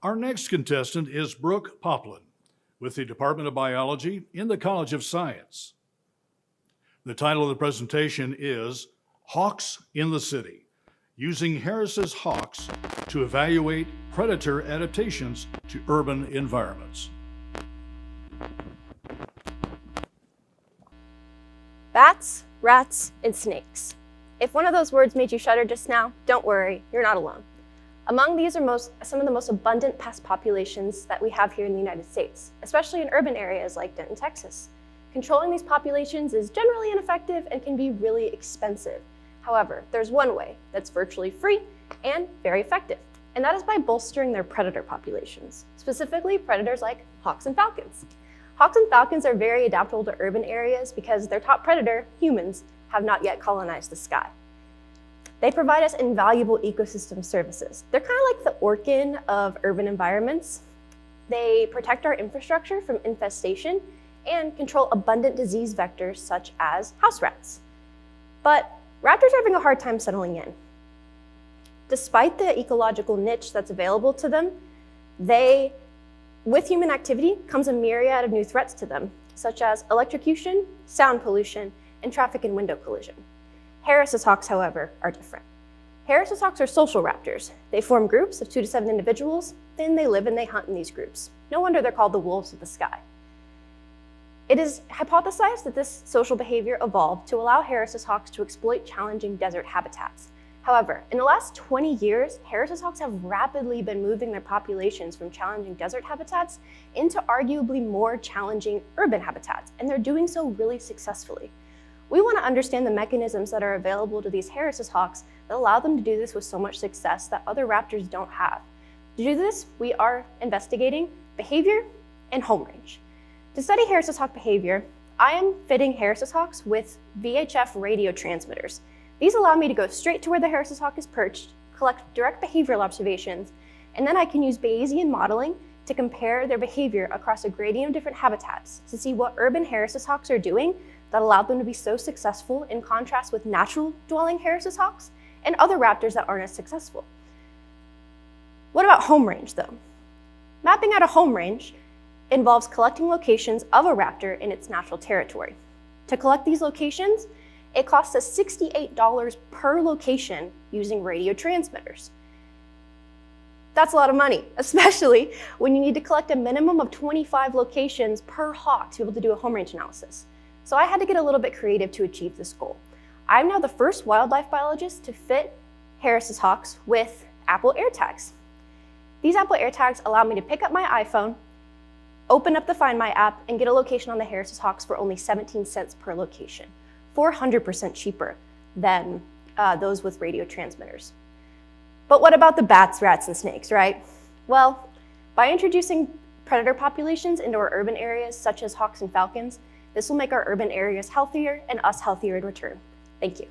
Our next contestant is Brooke Poplin with the Department of Biology in the College of Science. The title of the presentation is Hawks in the City, using Harris's hawks to evaluate predator adaptations to urban environments. Bats, rats, and snakes. If one of those words made you shudder just now, don't worry, you're not alone. Among these are some of the most abundant pest populations that we have here in the United States, especially in urban areas like Denton, Texas. Controlling these populations is generally ineffective and can be really expensive. However, there's one way that's virtually free and very effective, and that is by bolstering their predator populations, specifically predators like hawks and falcons. Hawks and falcons are very adaptable to urban areas because their top predator, humans, have not yet colonized the sky. They provide us invaluable ecosystem services. They're kind of like the Orkin of urban environments. They protect our infrastructure from infestation and control abundant disease vectors such as house rats. But raptors are having a hard time settling in. Despite the ecological niche that's available to them, with human activity comes a myriad of new threats to them, such as electrocution, sound pollution, and traffic and window collision. Harris's hawks, however, are different. Harris's hawks are social raptors. They form groups of 2 to 7 individuals, then they live and they hunt in these groups. No wonder they're called the wolves of the sky. It is hypothesized that this social behavior evolved to allow Harris's hawks to exploit challenging desert habitats. However, in the last 20 years, Harris's hawks have rapidly been moving their populations from challenging desert habitats into arguably more challenging urban habitats, and they're doing so really successfully. We want to understand the mechanisms that are available to these Harris's hawks that allow them to do this with so much success that other raptors don't have. To do this, we are investigating behavior and home range. To study Harris's hawk behavior, I am fitting Harris's hawks with VHF radio transmitters. These allow me to go straight to where the Harris's hawk is perched, collect direct behavioral observations, and then I can use Bayesian modeling to compare their behavior across a gradient of different habitats to see what urban Harris's hawks are doing that allowed them to be so successful in contrast with natural dwelling Harris's hawks and other raptors that aren't as successful. What about home range though? Mapping out a home range involves collecting locations of a raptor in its natural territory. To collect these locations, it costs us $68 per location using radio transmitters. That's a lot of money, especially when you need to collect a minimum of 25 locations per hawk to be able to do a home range analysis. So I had to get a little bit creative to achieve this goal. I'm now the first wildlife biologist to fit Harris's hawks with Apple AirTags. These Apple AirTags allow me to pick up my iPhone, open up the Find My app, and get a location on the Harris's hawks for only 17 cents per location, 400% cheaper than those with radio transmitters. But what about the bats, rats, and snakes, right? Well, by introducing predator populations into our urban areas, such as hawks and falcons, this will make our urban areas healthier and us healthier in return. Thank you.